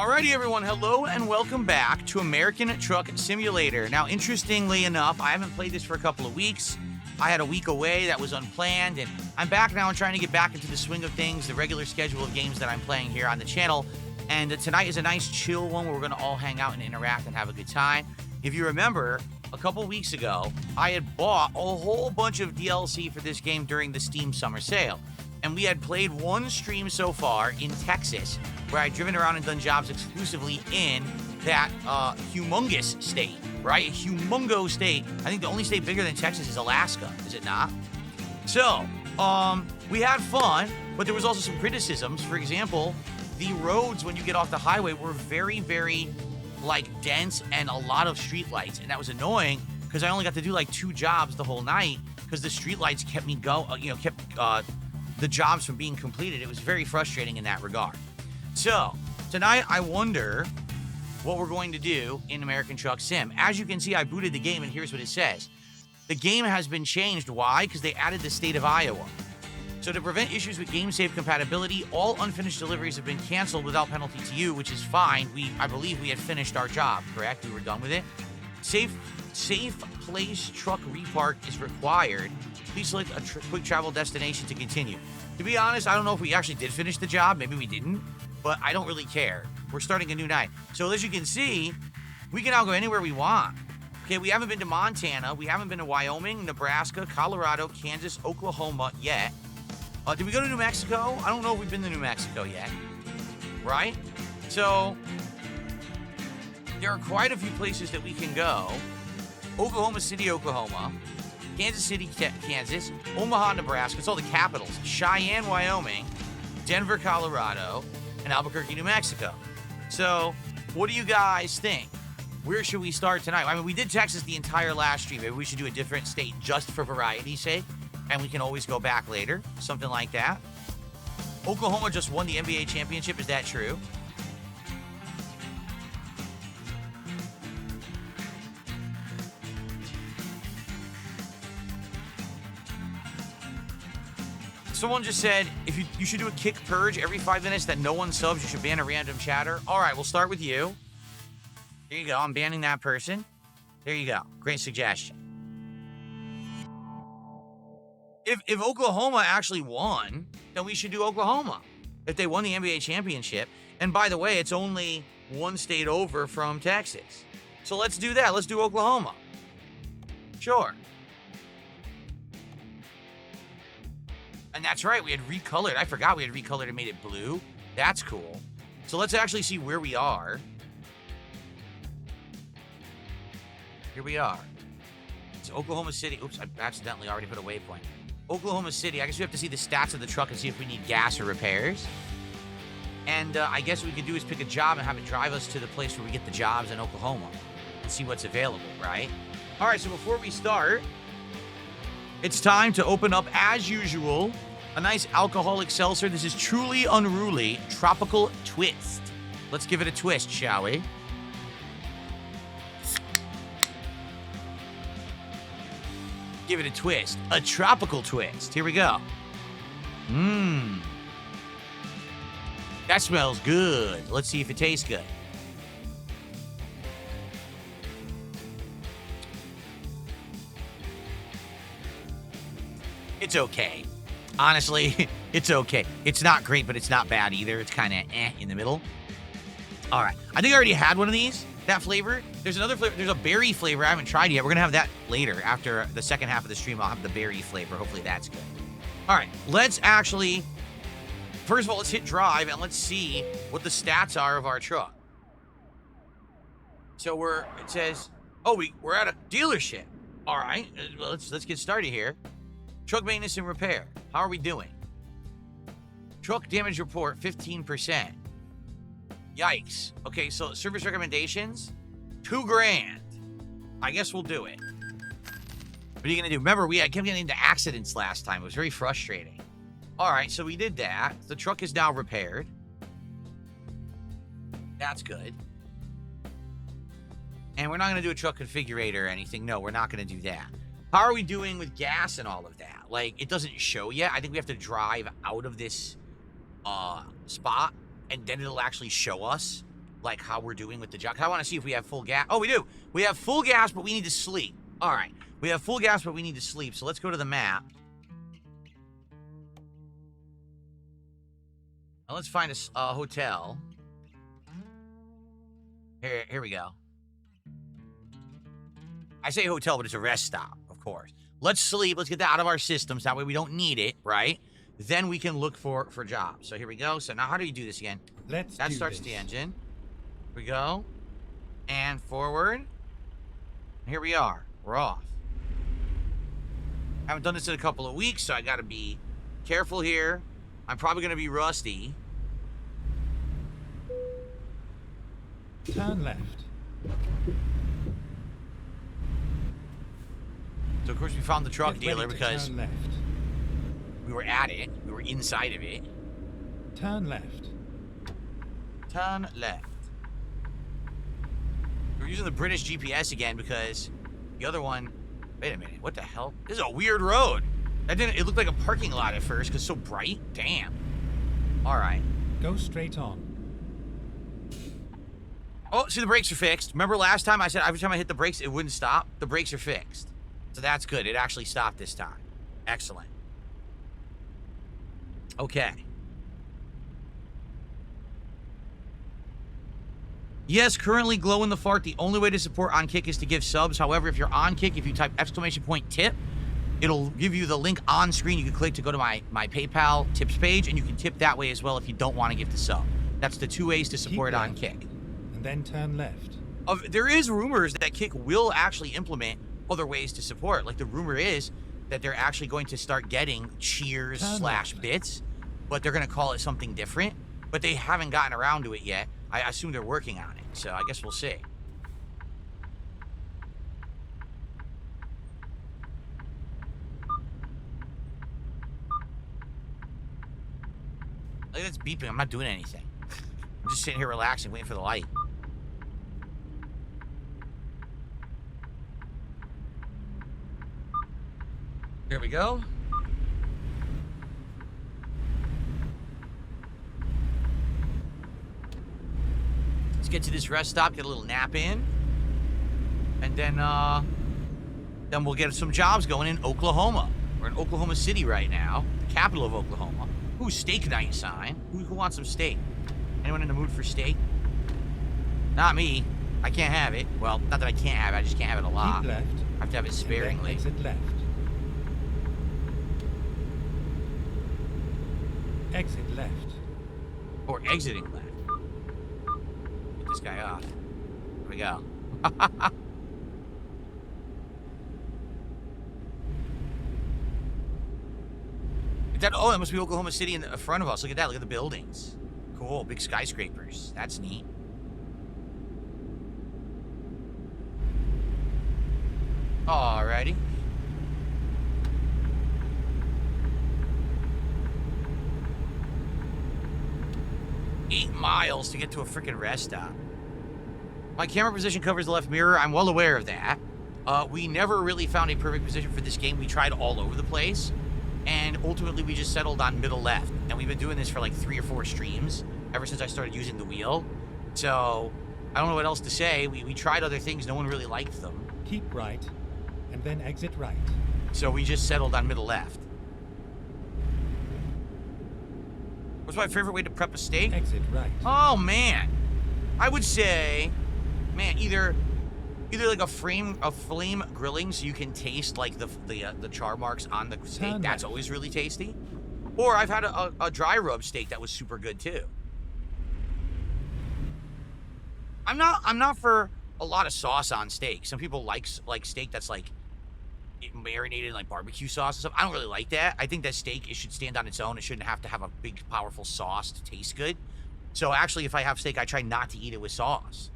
Alrighty, everyone, hello and welcome back to American Truck Simulator. Now, interestingly enough, I haven't played this for a couple of weeks. I had a week away that was unplanned, and I'm back now and trying to get back into the swing of things, the regular schedule of games that I'm playing here on the channel. And tonight is a nice chill one where we're going to all hang out and interact and have a good time. If you remember, a couple weeks ago, I had bought a whole bunch of DLC for this game during the Steam Summer Sale. And we had played one stream so far in Texas, where I'd driven around and done jobs exclusively in that humongous state, right? A humongo state. I think the only state bigger than Texas is Alaska, is it not? So, we had fun, but there was also some criticisms. For example, the roads when you get off the highway were very, very, dense and a lot of streetlights. And that was annoying because I only got to do, 2 jobs the whole night because the streetlights kept me the jobs from being completed. It was very frustrating in that regard. So, tonight I wonder what we're going to do in American Truck Sim. As you can see, I booted the game, and here's what it says. The game has been changed. Why? Because they added the state of Iowa. So to prevent issues with game save compatibility, all unfinished deliveries have been canceled without penalty to you, which is fine. I believe we had finished our job, correct? We were done with it. Safe place truck repark is required. Please select a quick travel destination to continue. To be honest, I don't know if we actually did finish the job. Maybe we didn't, but I don't really care. We're starting a new night. So as you can see, we can now go anywhere we want. Okay, we haven't been to Montana. We haven't been to Wyoming, Nebraska, Colorado, Kansas, Oklahoma yet. Did we go to New Mexico? I don't know if we've been to New Mexico yet. Right? So there are quite a few places that we can go. Oklahoma City, Oklahoma. Kansas City, Kansas, Omaha, Nebraska. It's all the capitals. Cheyenne, Wyoming, Denver, Colorado, and Albuquerque, New Mexico. So, what do you guys think? Where should we start tonight? I mean, we did Texas the entire last stream. Maybe we should do a different state just for variety's sake, and we can always go back later. Something like that. Oklahoma just won the NBA championship. Is that true? Someone just said, if you should do a kick purge every 5 minutes that no one subs, you should ban a random chatter. All right, we'll start with you. There you go. I'm banning that person. There you go. Great suggestion. If Oklahoma actually won, then we should do Oklahoma. If they won the NBA championship. And by the way, it's only one state over from Texas. So let's do that. Let's do Oklahoma. Sure. And that's right, we had recolored. I forgot we had recolored and made it blue. That's cool. So let's actually see where we are. Here we are. It's Oklahoma City. Oops, I accidentally already put a waypoint. Oklahoma City. I guess we have to see the stats of the truck and see if we need gas or repairs. And I guess what we could do is pick a job and have it drive us to the place where we get the jobs in Oklahoma and see what's available, right? All right, so before we start, it's time to open up, as usual, a nice alcoholic seltzer. This is Truly Unruly Tropical Twist. Let's give it a twist, shall we? Give it a twist. A tropical twist. Here we go. Mmm. That smells good. Let's see if it tastes good. It's okay. Honestly, it's okay. It's not great, but it's not bad either. It's kind of in the middle. All right. I think I already had one of these, that flavor. There's another flavor. There's a berry flavor I haven't tried yet. We're going to have that later. After the second half of the stream, I'll have the berry flavor. Hopefully that's good. All right. Let's actually, first of all, let's hit drive and let's see what the stats are of our truck. So it says, oh, we're at a dealership. All right. Let's get started here. Truck maintenance and repair. How are we doing? Truck damage report, 15%. Yikes. Okay, so service recommendations, $2,000. I guess we'll do it. What are you gonna do? Remember, I kept getting into accidents last time. It was very frustrating. All right, so we did that. The truck is now repaired. That's good. And we're not gonna do a truck configurator or anything. No, we're not gonna do that. How are we doing with gas and all of that? It doesn't show yet. I think we have to drive out of this spot, and then it'll actually show us like how we're doing with the job. I want to see if we have full gas. Oh, we do. We have full gas, but we need to sleep. All right. We have full gas, but we need to sleep. So let's go to the map. Now let's find a hotel. Here we go. I say hotel, but it's a rest stop, of course. Let's sleep. Let's get that out of our systems. That way we don't need it, right? Then we can look for jobs. So here we go. So now how do you do this again? That starts the engine. Here we go. And forward. Here we are. We're off. I haven't done this in a couple of weeks, so I got to be careful here. I'm probably going to be rusty. Turn left. So, of course, we found the truck Get dealer ready to because turn left. we were at it. We were inside of it. Turn left. Turn left. We're using the British GPS again because the other one... Wait a minute. What the hell? This is a weird road. It looked like a parking lot at first because it's so bright. Damn. All right. Go straight on. Oh, see, the brakes are fixed. Remember last time I said every time I hit the brakes, it wouldn't stop? The brakes are fixed. So that's good. It actually stopped this time. Excellent. Okay. Yes, currently Glow in the Fart. The only way to support On Kick is to give subs. However, if you're on Kick, if you type !tip, it'll give you the link on screen. You can click to go to my PayPal tips page, and you can tip that way as well if you don't want to give the sub. That's the 2 ways to support On Kick. And then turn left. There is rumors that Kick will actually implement other ways to support. Like the rumor is that they're actually going to start getting cheers / bits, but they're going to call it something different. But they haven't gotten around to it yet. I assume they're working on it, so I guess we'll see. Look at this beeping. I'm not doing anything. I'm just sitting here relaxing, waiting for the light. Here we go. Let's get to this rest stop, get a little nap in. And then we'll get some jobs going in Oklahoma. We're in Oklahoma City right now, the capital of Oklahoma. Ooh, steak night sign. Who wants some steak? Anyone in the mood for steak? Not me. I can't have it. Well, not that I can't have it, I just can't have it a lot. Keep left. I have to have it sparingly. Exit left. Exit left. Or exiting left. Get this guy off. Here we go. That must be Oklahoma City in front of us. Look at that. Look at the buildings. Cool. Big skyscrapers. That's neat. Alrighty. $8 miles to get to a freaking rest stop. My camera position covers the left mirror. I'm well aware of that. We never really found a perfect position for this game. We tried all over the place. And ultimately, we just settled on middle left. And we've been doing this for like 3 or 4 streams ever since I started using the wheel. So, I don't know what else to say. We tried other things. No one really liked them. Keep right, and then exit right. So, we just settled on middle left. What's my favorite way to prep a steak? Exit right. Oh, man. I would say, man, either like a flame grilling so you can taste like the char marks on the steak. That's always really tasty. Or I've had a dry rub steak that was super good too. I'm not for a lot of sauce on steak. Some people like steak that's like marinated in like barbecue sauce and stuff. I don't really like that. I think that steak, it should stand on its own. It shouldn't have to have a big powerful sauce to taste good. So actually, if I have steak, I try not to eat it with sauce.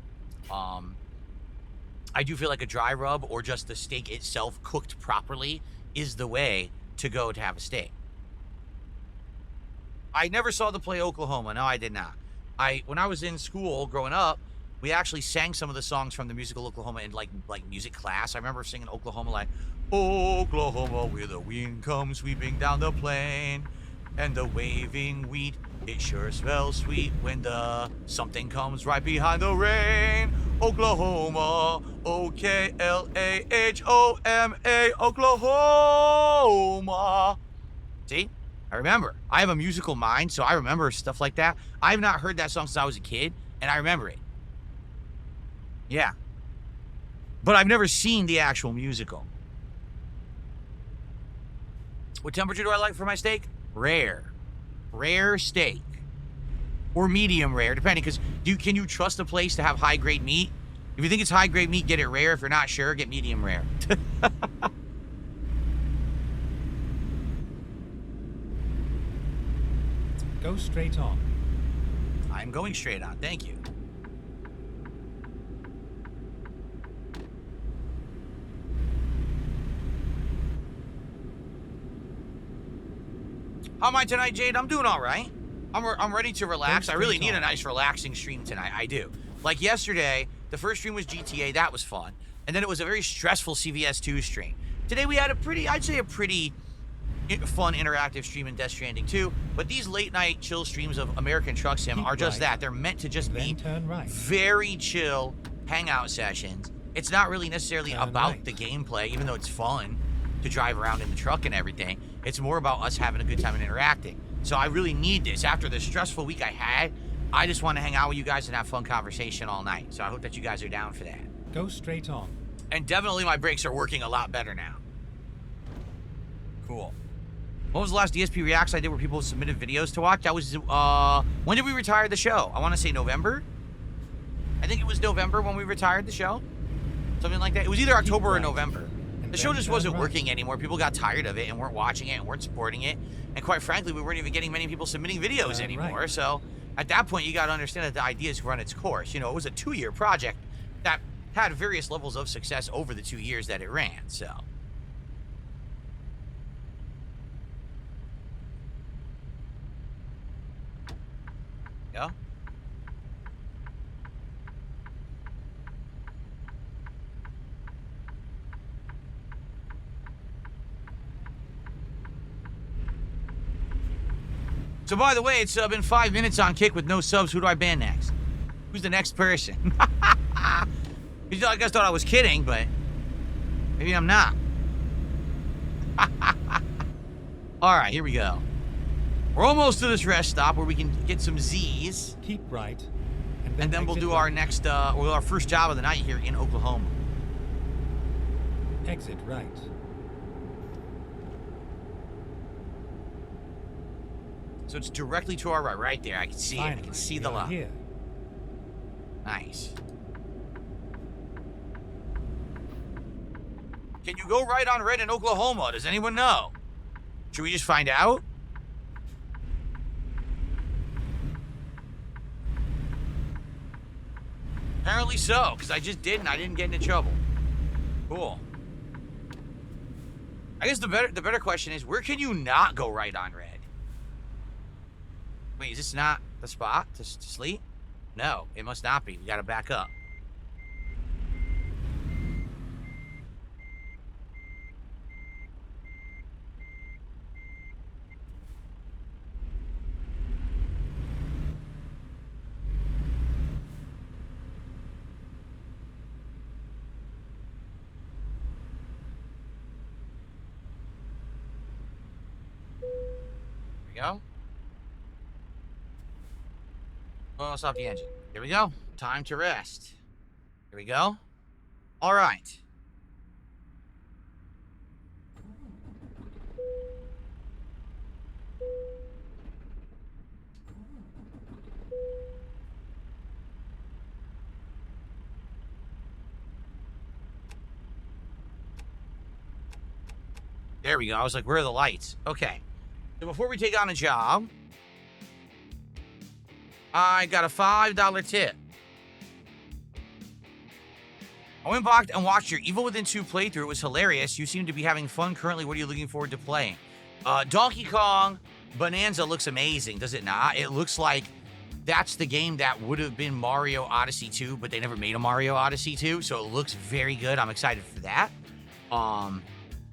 I do feel like a dry rub or just the steak itself cooked properly is the way to go to have a steak. I never saw the play Oklahoma. No, I did not. When I was in school growing up, we actually sang some of the songs from the musical Oklahoma in like music class. I remember singing Oklahoma like, Oklahoma, where the wind comes sweeping down the plain. And the waving wheat, it sure smells sweet when the something comes right behind the rain. Oklahoma, Oklahoma, Oklahoma. See? I remember. I have a musical mind, so I remember stuff like that. I have not heard that song since I was a kid, and I remember it. Yeah. But I've never seen the actual musical. What temperature do I like for my steak? Rare. Rare steak. Or medium rare, depending, because can you trust a place to have high-grade meat? If you think it's high-grade meat, get it rare. If you're not sure, get medium rare. Go straight on. I'm going straight on, thank you. How am I tonight, Jade? I'm doing all right. I'm ready to relax. I really need a nice relaxing stream tonight. I do. Like yesterday, the first stream was GTA. That was fun. And then it was a very stressful CVS2 stream. Today we had a pretty fun interactive stream in Death Stranding 2. But these late night chill streams of American Truck Sim are just that. They're meant to just be very chill hangout sessions. It's not really necessarily about the gameplay, even though it's fun to drive around in the truck and everything. It's more about us having a good time and interacting. So I really need this. After the stressful week I had, I just want to hang out with you guys and have fun conversation all night. So I hope that you guys are down for that. Go straight on. And definitely my brakes are working a lot better now. Cool. What was the last DSP Reacts I did where people submitted videos to watch? That was, when did we retire the show? I want to say November. I think it was November when we retired the show. Something like that. It was either October or November. The show just wasn't working anymore. People got tired of it and weren't watching it and weren't supporting it. And quite frankly, we weren't even getting many people submitting videos anymore. So at that point, you got to understand that the idea is to run its course. You know, it was a 2-year project that had various levels of success over the 2 years that it ran. So. Yeah. So, by the way, it's been 5 minutes on Kick with no subs. Who do I ban next? Who's the next person? You guys thought I was kidding, but maybe I'm not. All right, here we go. We're almost to this rest stop where we can get some Z's. Keep right. And then we'll do our next, our first job of the night here in Oklahoma. Exit right. So it's directly to our right, right there. I can see it. I can see the lot. Here. Nice. Can you go right on red in Oklahoma? Does anyone know? Should we just find out? Apparently so, because I just did and I didn't get into trouble. Cool. I guess the better question is, where can you not go right on red? Wait, is this not the spot to sleep? No, it must not be. We gotta back up. There we go. Oh, let's off the engine. Here we go. Time to rest. Here we go. All right. There we go. I was like, where are the lights? Okay. So before we take on a job, I got a $5 tip. I went back and watched your Evil Within 2 playthrough. It was hilarious. You seem to be having fun currently. What are you looking forward to playing? Donkey Kong Bonanza looks amazing, does it not? It looks like that's the game that would have been Mario Odyssey 2, but they never made a Mario Odyssey 2, so it looks very good. I'm excited for that.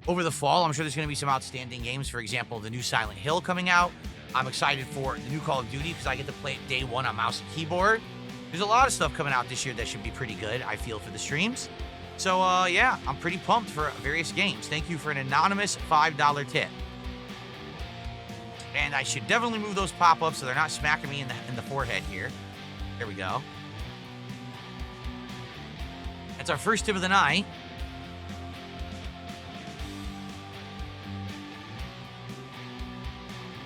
Over the fall, I'm sure there's going to be some outstanding games. For example, the new Silent Hill coming out. I'm excited for the new Call of Duty because I get to play it day one on mouse and keyboard. There's a lot of stuff coming out this year that should be pretty good, I feel, for the streams. So, yeah, I'm pretty pumped for various games. Thank you for an anonymous $5 tip. And I should definitely move those pop-ups so they're not smacking me in the forehead here. There we go. That's our first tip of the night.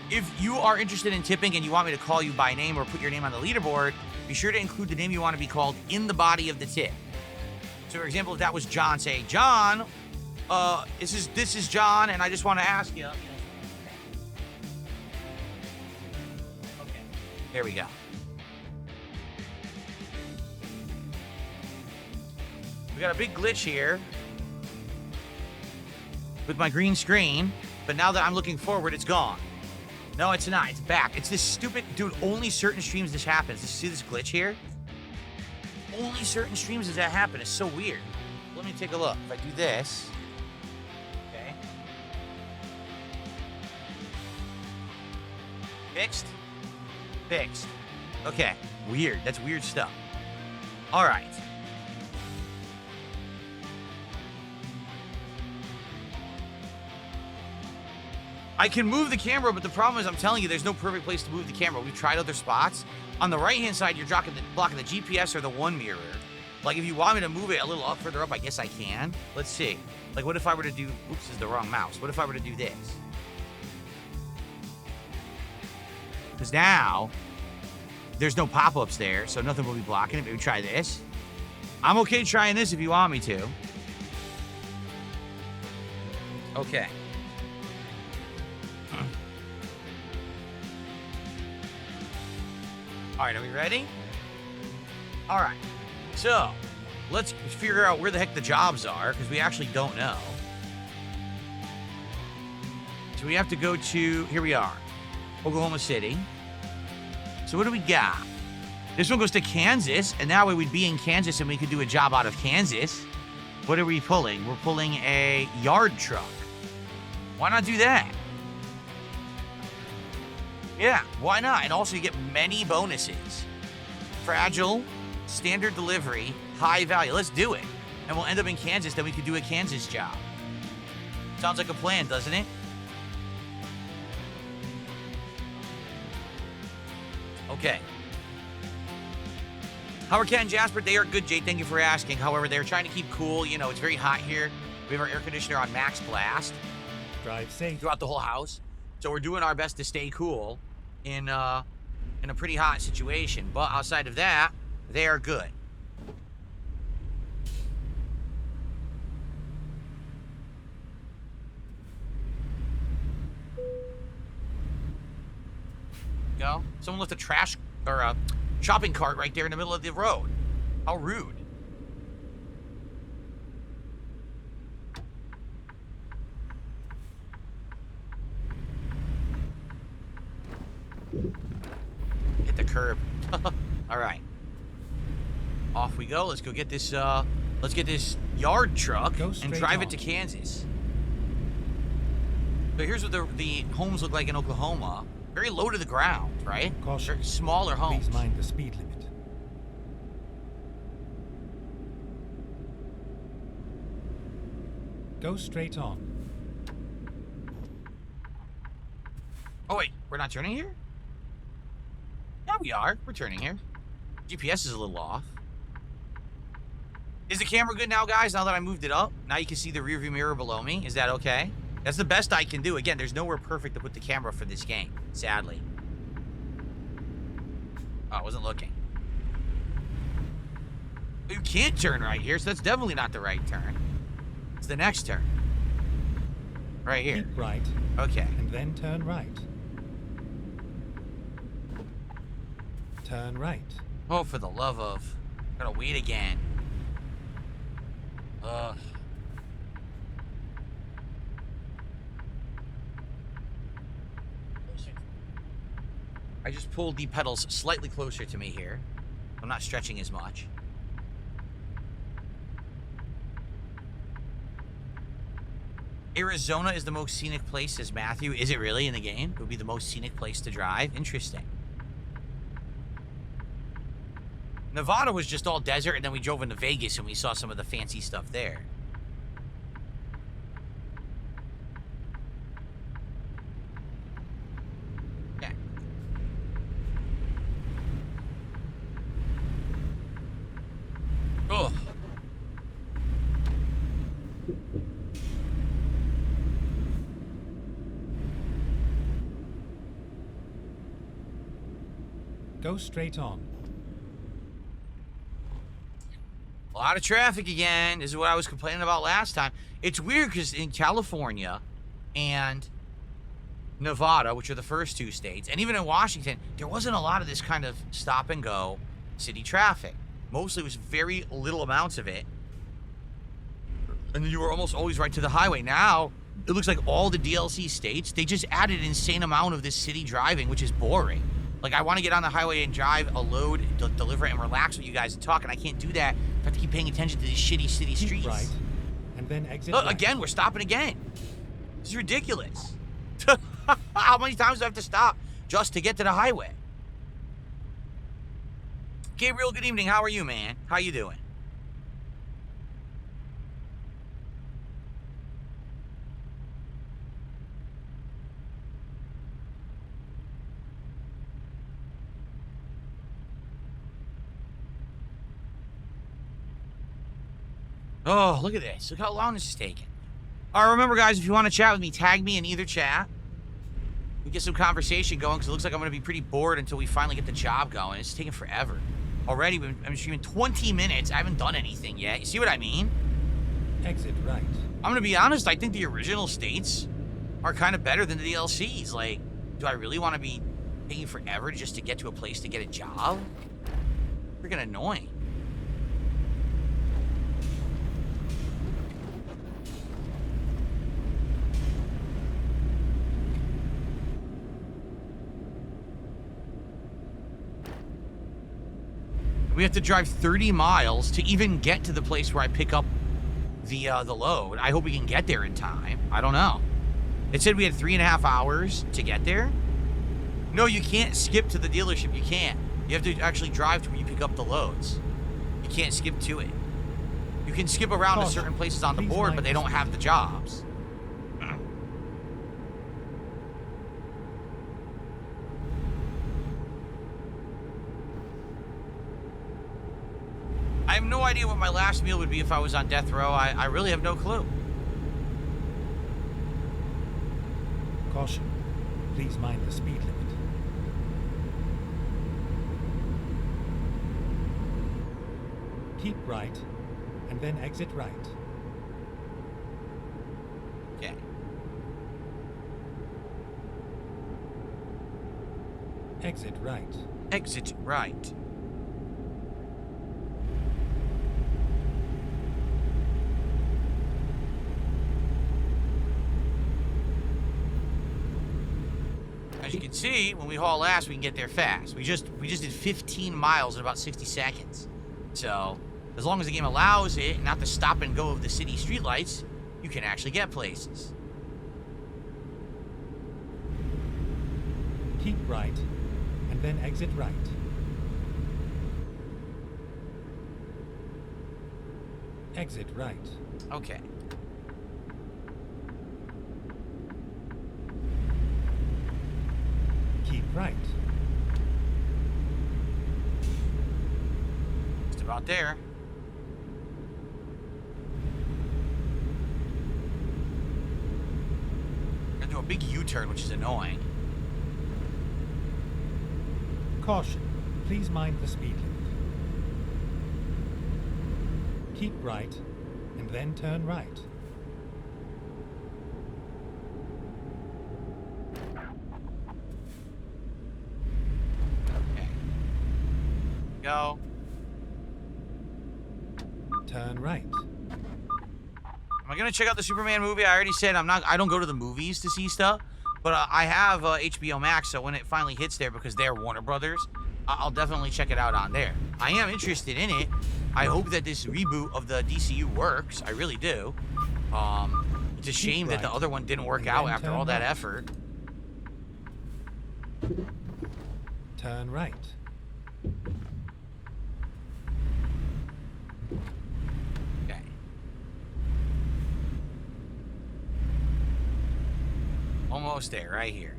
If you are interested in tipping and you want me to call you by name or put your name on the leaderboard, be sure to include the name you want to be called in the body of the tip. So, for example, if that was John, say, John, this is John, and I just want to ask you. Okay, there we go. We got a big glitch here with my green screen, but now that I'm looking forward, it's gone. No, it's not. It's back. It's this stupid... Dude, only certain streams this happens. You see this glitch here? Only certain streams does that happen. It's so weird. Let me take a look. If I do this... Okay. Fixed? Fixed. Okay. Weird. That's weird stuff. All right. I can move the camera, but the problem is I'm telling you, there's no perfect place to move the camera. We've tried other spots. On the right-hand side, you're blocking the GPS or the one mirror. Like, if you want me to move it a little further up, I guess I can. Let's see. Like, what if I were to do... Oops, this is the wrong mouse. What if I were to do this? Because now, there's no pop-ups there, so nothing will be blocking it. Maybe try this. I'm okay trying this if you want me to. Okay. All right, are we ready? All right, so let's figure out where the heck the jobs are, because we actually don't know. So we have to go to, here we are, Oklahoma City. So what do we got? This one goes to Kansas, and that way we'd be in Kansas and we could do a job out of Kansas. What are we pulling? We're pulling a yard truck. Why not do that? Yeah, why not? And also you get many bonuses. Fragile, standard delivery, high value. Let's do it. And we'll end up in Kansas, then we could do a Kansas job. Sounds like a plan, doesn't it? Okay. How are Ken and Jasper? They are good, Jay. Thank you for asking. However, they're trying to keep cool. You know, it's very hot here. We have our air conditioner on max blast. Drive safe. Throughout the whole house. So we're doing our best to stay cool in a pretty hot situation. But outside of that, they are good. Go. Someone left a trash or a shopping cart right there in the middle of the road. How rude. Hit the curb. All right. Off we go. Let's go get this let's get this yard truck and drive it to Kansas. So here's what the homes look like in Oklahoma. Very low to the ground, right? Caution. Smaller homes. Please mind the speed limit. Go straight on. Oh wait, we're not turning here? Yeah, we are. We're turning here. GPS is a little off. Is the camera good now, guys? Now that I moved it up? Now you can see the rearview mirror below me. Is that okay? That's the best I can do. Again, there's nowhere perfect to put the camera for this game, sadly. Oh, I wasn't looking. You can't turn right here, so that's definitely not the right turn. It's the next turn. Right here. Keep right. Okay. And then turn right. Turn right. Oh, for the love of... Gotta wait again. Ugh. I just pulled the pedals slightly closer to me here. I'm not stretching as much. Arizona is the most scenic place, says Matthew. Is it really in the game? It would be the most scenic place to drive? Interesting. Nevada was just all desert, and then we drove into Vegas and we saw some of the fancy stuff there. Yeah. Oh. Go straight on. A lot of traffic again. This is what I was complaining about last time. It's weird because in California and Nevada, which are the first two states, and even in Washington, there wasn't a lot of this kind of stop and go city traffic. Mostly it was very little amounts of it. And you were almost always right to the highway. Now, it looks like all the DLC states, they just added an insane amount of this city driving, which is boring. Like, I want to get on the highway and drive a load, deliver it, and relax with you guys and talk, and I can't do that. I have to keep paying attention to these shitty city streets. Keep right, and then exit Look, right. again, we're stopping again. This is ridiculous. How many times do I have to stop just to get to the highway? Gabriel, good evening. How are you, man? How you doing? Oh, look at this. Look how long this is taking. All right, remember, guys, if you want to chat with me, tag me in either chat. We get some conversation going, because it looks like I'm going to be pretty bored until we finally get the job going. It's taking forever. Already, I'm streaming 20 minutes. I haven't done anything yet. You see what I mean? Exit right. I'm going to be honest. I think the original states are kind of better than the DLCs. Like, do I really want to be taking forever just to get to a place to get a job? Freaking annoying. We have to drive 30 miles to even get to the place where I pick up the load. I hope we can get there in time. I don't know. It said we had 3.5 hours to get there. No, you can't skip to the dealership. You can't. You have to actually drive to where you pick up the loads. You can't skip to it. You can skip around to certain places on the board, but they don't have the jobs. I have no idea what my last meal would be if I was on death row. I really have no clue. Caution. Please mind the speed limit. Keep right, and then exit right. Okay. Exit right. Exit right. As you can see, when we haul ass, we can get there fast. We just did 15 miles in about 60 seconds. So, as long as the game allows it, not the stop and go of the city streetlights, you can actually get places. Keep right, and then exit right. Exit right. Okay. Keep right. Just about there. Gonna do a big U-turn, which is annoying. Caution. Please mind the speed limit. Keep right, and then turn right. Okay. Go. Turn right. Am I gonna check out the Superman movie? I already said I don't go to the movies to see stuff, but I have HBO Max, so when it finally hits there, because they're Warner Brothers, I'll definitely check it out on there. I am interested in it. I hope that this reboot of the DCU works. I really do. It's a shame that the right. other one didn't work And out then after turn all that right. effort. Turn right. Okay. Almost there, right here.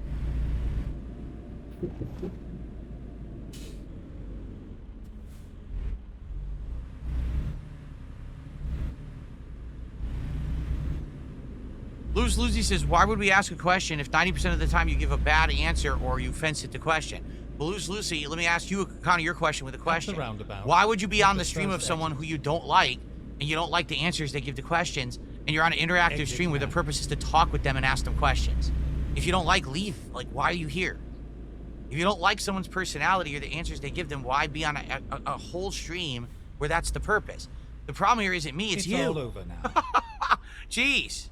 Luz Lucy says, why would we ask a question if 90% of the time you give a bad answer or you fence it the question? Well, Luz Lucy, let me ask you kind of your question with a question. roundabout, Why would you be on the the stream of first someone exit. who you don't like and you don't like the answers they give to questions and you're on an interactive Exit stream where the now. purpose is to talk with them and ask them questions? If you don't like, leave. Like, why are you here? If you don't like someone's personality or the answers they give them, why be on a whole stream where that's the purpose? The problem here isn't me, it's you. all over now. Jeez.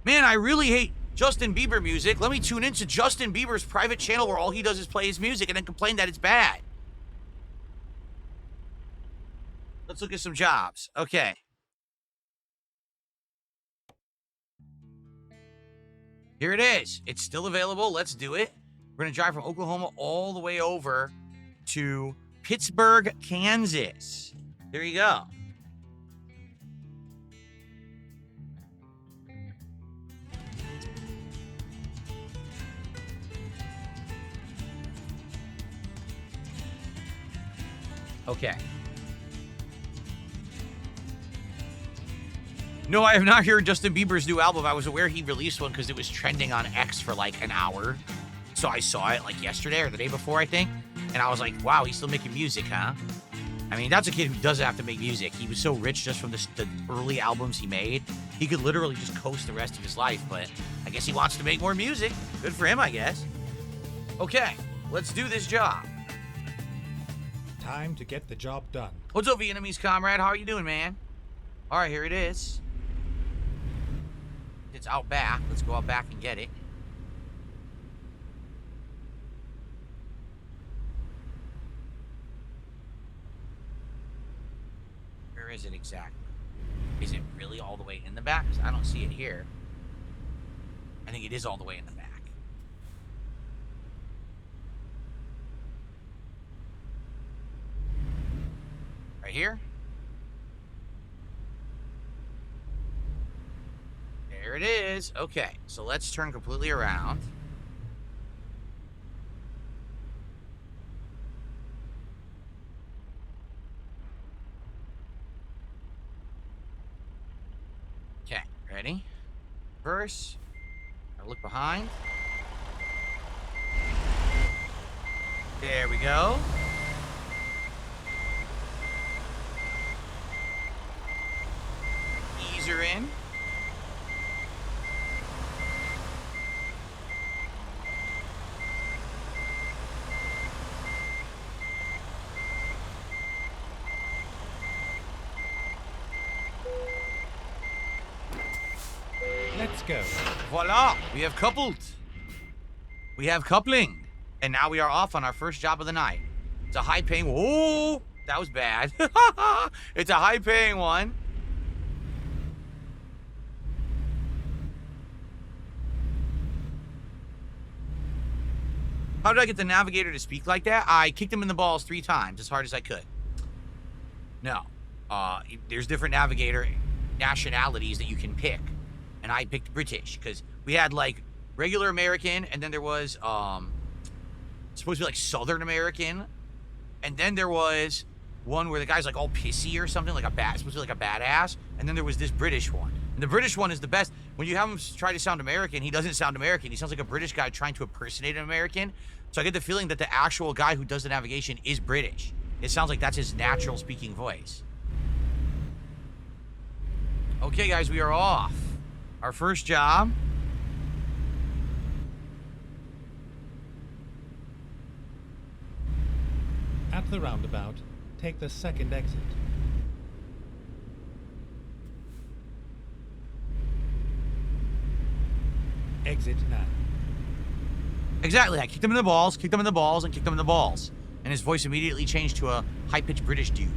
Man, I really hate Justin Bieber music. Let me tune into Justin Bieber's private channel where all he does is play his music and then complain that it's bad. Let's look at some jobs. Okay. Here it is. It's still available. Let's do it. We're going to drive from Oklahoma all the way over to Pittsburgh, Kansas. There you go. Okay. No, I have not heard Justin Bieber's new album. I was aware he released one because it was trending on X for like an hour. So I saw it like yesterday or the day before, I think. And I was like, wow, he's still making music, huh? I mean, that's a kid who doesn't have to make music. He was so rich just from the early albums he made. He could literally just coast the rest of his life, but I guess he wants to make more music. Good for him, I guess. Okay, let's do this job. Time to get the job done. What's up, Vietnamese comrade? How are you doing, man? All right, here it is. It's out back. Let's go out back and get it. Where is it exactly? Is it really all the way in the back? 'Cause I don't see it here. I think it is all the way in the back. Right here? There it is. Okay, so let's turn completely around. Okay, ready? Reverse. Now look behind. There we go. Ease her in. Let's go. Voila! We have coupled. We have coupling. And now we are off on our first job of the night. It's a high-paying... Whoa! That was bad. It's a high-paying one. How did I get the navigator to speak like that? I kicked him in the balls 3 times as hard as I could. No. There's different navigator nationalities that you can pick. And I picked British because we had like regular American, and then there was supposed to be like Southern American, and then there was one where the guy's like all pissy or something, like supposed to be like a badass, and then there was this British one. And the British one is the best. When you have him try to sound American, he doesn't sound American. He sounds like a British guy trying to impersonate an American. So I get the feeling that the actual guy who does the navigation is British. It sounds like that's his natural speaking voice. Okay, guys, we are off. Our first job. At the roundabout, take the second exit. Exit now. Exactly. I kicked him in the balls, kicked him in the balls, and kicked him in the balls. And his voice immediately changed to a high-pitched British dude.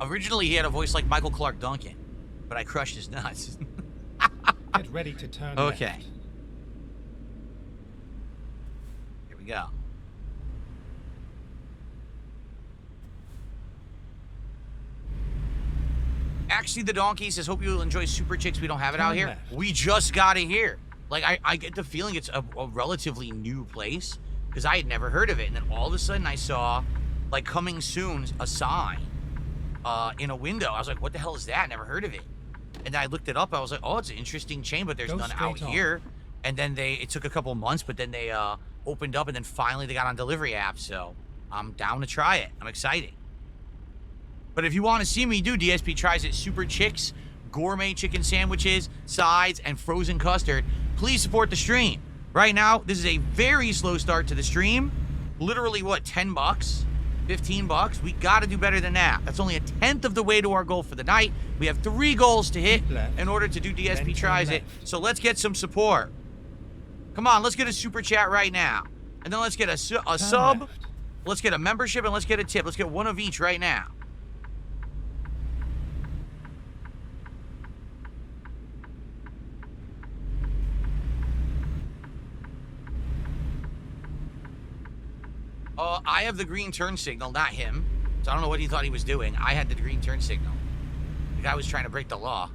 Originally, he had a voice like Michael Clark Duncan, but I crushed his nuts. Get ready to turn Okay. left. Here we go. Actually, the donkey says, hope you enjoy Super Chicks. We don't have it out Turn here. left. We just got it here. Like, I get the feeling it's a relatively new place because I had never heard of it. And then all of a sudden I saw, like, coming soon, a sign in a window. I was like, what the hell is that? Never heard of it. And then I looked it up. I was like, oh, it's an interesting chain, but there's Go none out straight on. here. And then it took a couple months, but then they opened up and then finally they got on delivery apps. So I'm down to try it. I'm excited. But if you want to see me do DSP Tries It Super Chicks, gourmet chicken sandwiches, sides, and frozen custard, please support the stream. Right now, this is a very slow start to the stream. Literally, what, 10 bucks? 15 bucks? We got to do better than that. That's only a tenth of the way to our goal for the night. We have 3 goals to hit in order to do DSP Tries It. So let's get some support. Come on, let's get a super chat right now. And then let's get a sub, left. let's get a membership, and let's get a tip. Let's get one of each right now. I have the green turn signal, not him. So I don't know what he thought he was doing. I had the green turn signal. The guy was trying to break the law.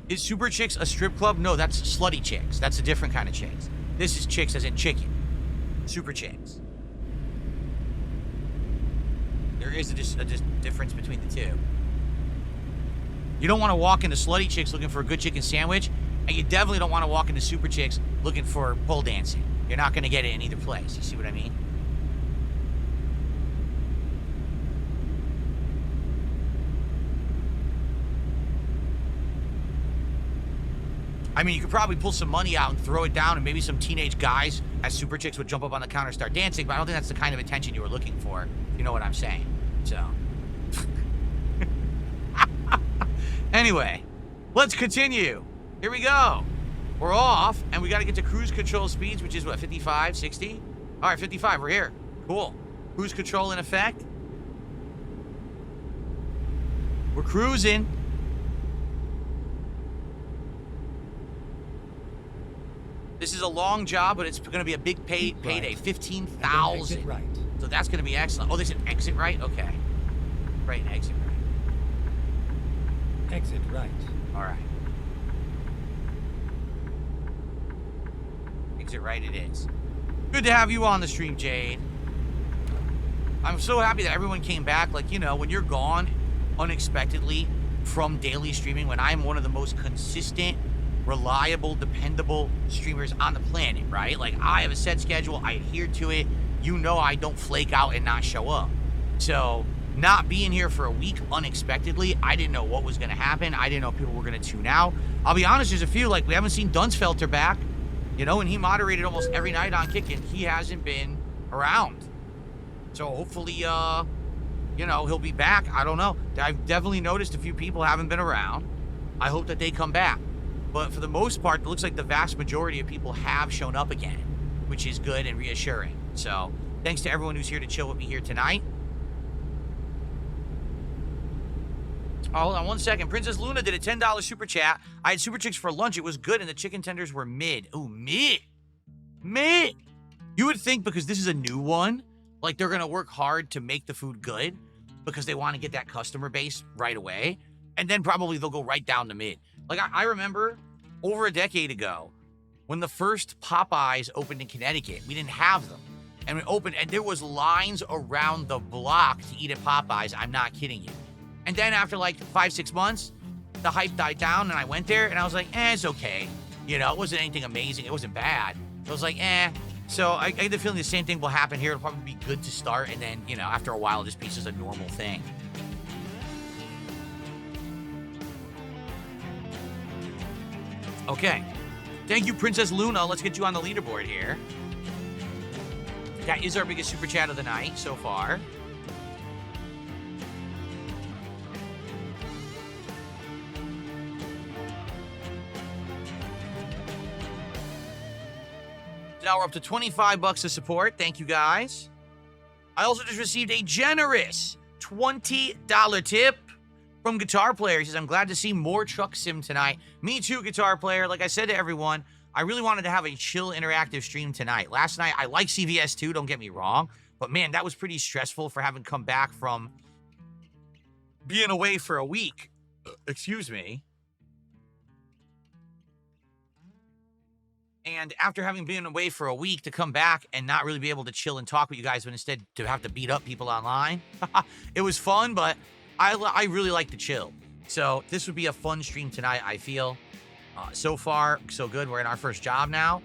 Is Super Chicks a strip club? No, that's Slutty Chicks. That's a different kind of chicks. This is chicks as in chicken. Super Chicks. There is a difference between the two. You don't want to walk into Slutty Chicks looking for a good chicken sandwich, and you definitely don't want to walk into Super Chicks looking for pole dancing. You're not going to get it in either place. You see what I mean? I mean, you could probably pull some money out and throw it down, and maybe some teenage guys as Super Chicks would jump up on the counter and start dancing, but I don't think that's the kind of attention you were looking for, if you know what I'm saying. So. Anyway, let's continue. Here we go. We're off, and we got to get to cruise control speeds, which is what, 55, 60? All right, 55, we're here. Cool. Cruise control in effect. We're cruising. This is a long job, but it's going to be a big payday, 15,000. Right. So that's going to be excellent. Oh, there's an exit right? Okay. Right, an exit right. Exit right. All right. Exit right it is. Good to have you on the stream, Jade. I'm so happy that everyone came back. Like, you know, when you're gone unexpectedly from daily streaming, when I'm one of the most consistent, reliable, dependable streamers on the planet, right? Like, I have a set schedule. I adhere to it. You know I don't flake out and not show up. So, not being here for a week unexpectedly, I didn't know what was going to happen. I didn't know people were going to tune out. I'll be honest, there's a few, like, we haven't seen Dunsfelter back. You know, and he moderated almost every night on Kickin'. He hasn't been around. So, hopefully, you know, he'll be back. I don't know. I've definitely noticed a few people haven't been around. I hope that they come back. But for the most part, it looks like the vast majority of people have shown up again, which is good and reassuring. So, thanks to everyone who's here to chill with me here tonight. Oh, hold on one second. Princess Luna did a $10 super chat. I had Super Chicks for lunch. It was good, and the chicken tenders were mid. Ooh, mid. Mid. You would think because this is a new one, like they're going to work hard to make the food good because they want to get that customer base right away. And then probably they'll go right down to mid. Like, I remember over a decade ago when the first Popeyes opened in Connecticut, we didn't have them. And we opened, and there was lines around the block to eat at Popeyes. I'm not kidding you. And then after like 5-6 months, the hype died down, and I went there, and I was like, it's okay. You know, it wasn't anything amazing. It wasn't bad. So I was like, So I get the feeling the same thing will happen here. It'll probably be good to start, and then, you know, after a while, this piece is a normal thing. Okay. Thank you, Princess Luna. Let's get you on the leaderboard here. That is our biggest super chat of the night so far. Now we're up to 25 bucks to support. Thank you, guys. I also just received a generous $20 tip from Guitar Player. He says, I'm glad to see more truck sim tonight. Me too, Guitar Player. Like I said to everyone, I really wanted to have a chill interactive stream tonight. Last night, I like CVS too, don't get me wrong. But man, that was pretty stressful for having come back from being away for a week. Excuse me. And after having been away for a week, to come back and not really be able to chill and talk with you guys, but instead to have to beat up people online, it was fun, but I really like to chill. So this would be a fun stream tonight, I feel. So far, so good. We're in our first job now.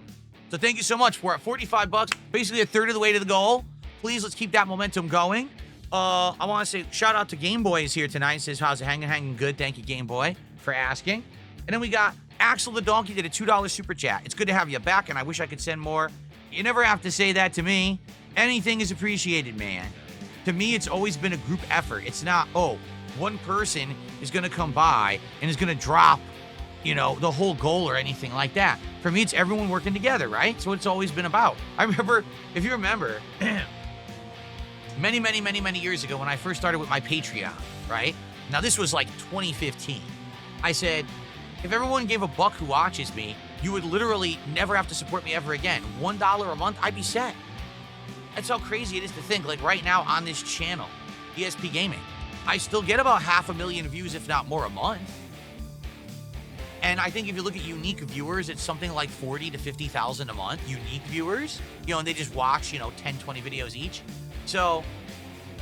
So thank you so much. We're at $45, basically a third of the way to the goal. Please, let's keep that momentum going. I want to say shout out to Game Boy is here tonight. He says, how's it hanging? Hanging good. Thank you, Game Boy, for asking. And then we got Axel the Donkey did a $2 super chat. It's good to have you back, and I wish I could send more. You never have to say that to me. Anything is appreciated, man. To me, it's always been a group effort. It's not, oh, one person is going to come by and is going to drop, you know, the whole goal or anything like that. For me, it's everyone working together, right? So it's always been about. I remember, if you remember, many years ago when I first started with my Patreon, right? Now, this was like 2015. I said, if everyone gave $1 who watches me, you would literally never have to support me ever again. $1 a month, I'd be set. That's how crazy it is to think. Like right now on this channel, DSPGaming, I still get about 500,000 views, if not more, a month. And I think if you look at unique viewers, it's something like 40 to 50,000 a month, unique viewers, you know, and they just watch, 10, 20 videos each. So,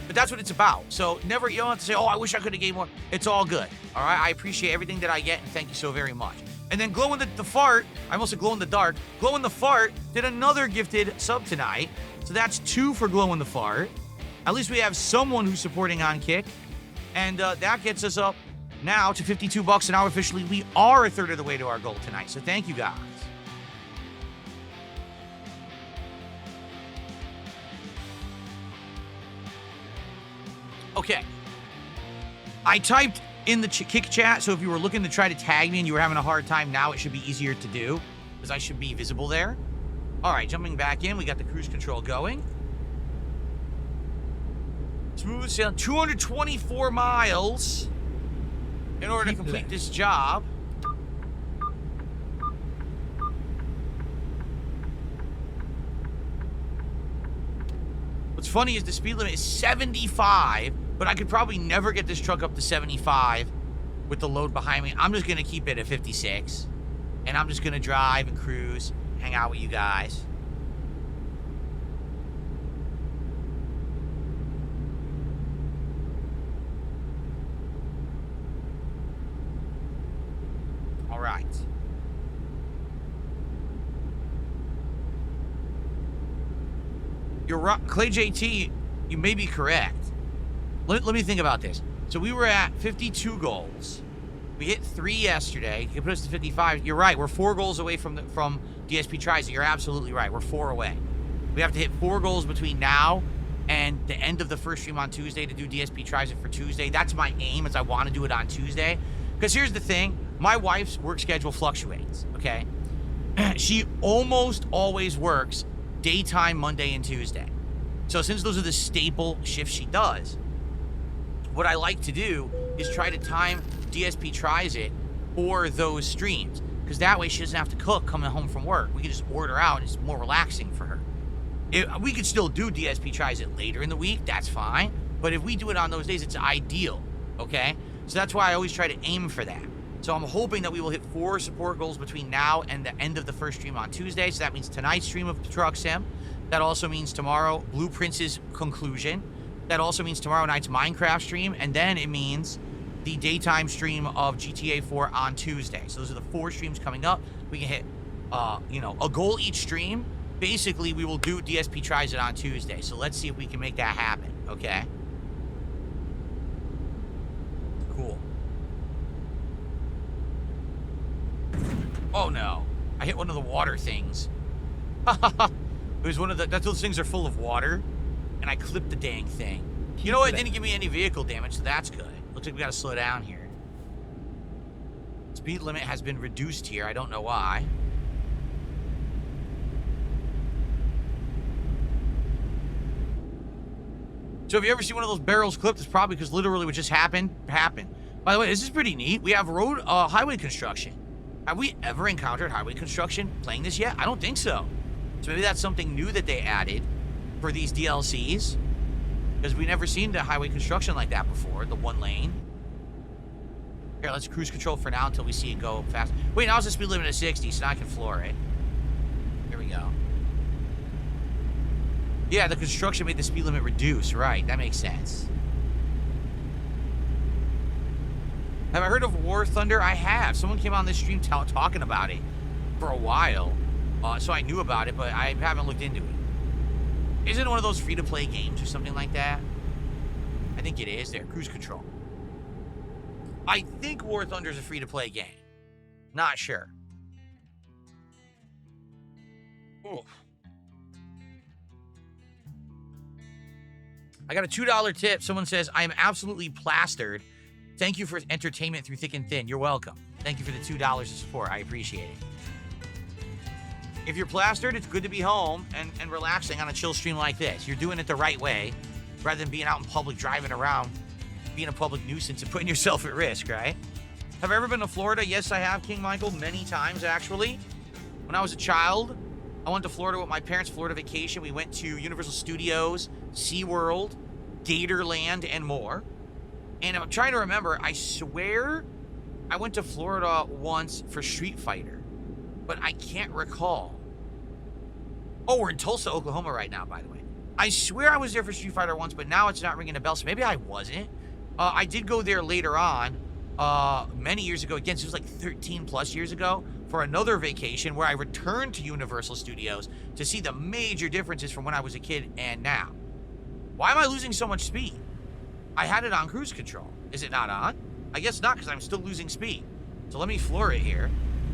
but that's what it's about. So never, you don't have to say, oh, I wish I could have gained more. It's all good. All right. I appreciate everything that I get, and thank you so very much. And then Glow in the Fart, I almost said Glow in the Dark. Glow in the Fart did another gifted sub tonight. So that's 2 for Glow in the Fart. At least we have someone who's supporting on Kick. And that gets us up now to $52. And now officially we are a third of the way to our goal tonight. So thank you guys. Okay. I typed in the Kick chat, so if you were looking to try to tag me and you were having a hard time, now it should be easier to do, because I should be visible there. All right, jumping back in, we got the cruise control going. Smooth sailing, 224 miles in order to complete this job. What's funny is the speed limit is 75, but I could probably never get this truck up to 75 with the load behind me. I'm just going to keep it at 56, and I'm just going to drive and cruise, hang out with you guys. All right. You're right, Clay JT, you may be correct. Let me think about this. So we were at 52 goals. We hit 3 yesterday. You put us to 55. You're right. We're 4 goals away from DSP Tries It. You're absolutely right. We're 4 away. We have to hit 4 goals between now and the end of the first stream on Tuesday to do DSP Tries It for Tuesday. That's my aim, is I want to do it on Tuesday. Because here's the thing. My wife's work schedule fluctuates, okay? She almost always works daytime Monday and Tuesday. So since those are the staple shifts she does, what I like to do is try to time DSP Tries It for those streams, because that way she doesn't have to cook coming home from work. We can just order out, and it's more relaxing for her. We could still do DSP Tries It later in the week, that's fine, but if we do it on those days, it's ideal, okay? So that's why I always try to aim for that. So I'm hoping that we will hit 4 support goals between now and the end of the first stream on Tuesday. So that means tonight's stream of Truck Sim. That also means tomorrow Blueprints' conclusion. That also means tomorrow night's Minecraft stream. And then it means the daytime stream of GTA 4 on Tuesday. So those are the 4 streams coming up. We can hit, a goal each stream. Basically, we will do DSP Tries It on Tuesday. So let's see if we can make that happen, okay? Cool. Oh no, I hit one of the water things. It was one of those things are full of water, and I clipped the dang thing. You know what, it didn't give me any vehicle damage, so that's good. Looks like we gotta slow down here. Speed limit has been reduced here, I don't know why. So if you ever see one of those barrels clipped, it's probably because literally what just happened. By the way, this is pretty neat. We have highway construction. Have we ever encountered highway construction playing this yet? I don't think so. So maybe that's something new that they added for these DLCs. Because we never seen the highway construction like that before, the 1 lane. Here, let's cruise control for now until we see it go fast. Wait, now it's the speed limit of 60, so now I can floor it. Here we go. Yeah, the construction made the speed limit reduce, right? That makes sense. Have I heard of War Thunder? I have. Someone came on this stream talking about it for a while. So I knew about it, but I haven't looked into it. Isn't it one of those free-to-play games or something like that? I think it is. There, cruise control. I think War Thunder is a free-to-play game. Not sure. Ooh. I got a $2 tip. Someone says, I am absolutely plastered. Thank you for entertainment through thick and thin. You're welcome. Thank you for the $2 of support. I appreciate it. If you're plastered, it's good to be home and relaxing on a chill stream like this. You're doing it the right way, rather than being out in public, driving around, being a public nuisance and putting yourself at risk, right? Have I ever been to Florida? Yes, I have, King Michael, many times, actually. When I was a child, I went to Florida with my parents, Florida vacation. We went to Universal Studios, SeaWorld, Gatorland, and more. And I'm trying to remember, I swear I went to Florida once for Street Fighter, but I can't recall. Oh, we're in Tulsa, Oklahoma right now, by the way. I swear I was there for Street Fighter once, but now it's not ringing a bell, so maybe I wasn't. I did go there later on, many years ago. Again, so it was like 13 plus years ago, for another vacation where I returned to Universal Studios to see the major differences from when I was a kid and now. Why am I losing so much speed? I had it on cruise control. Is it not on? I guess not, because I'm still losing speed. So let me floor it here.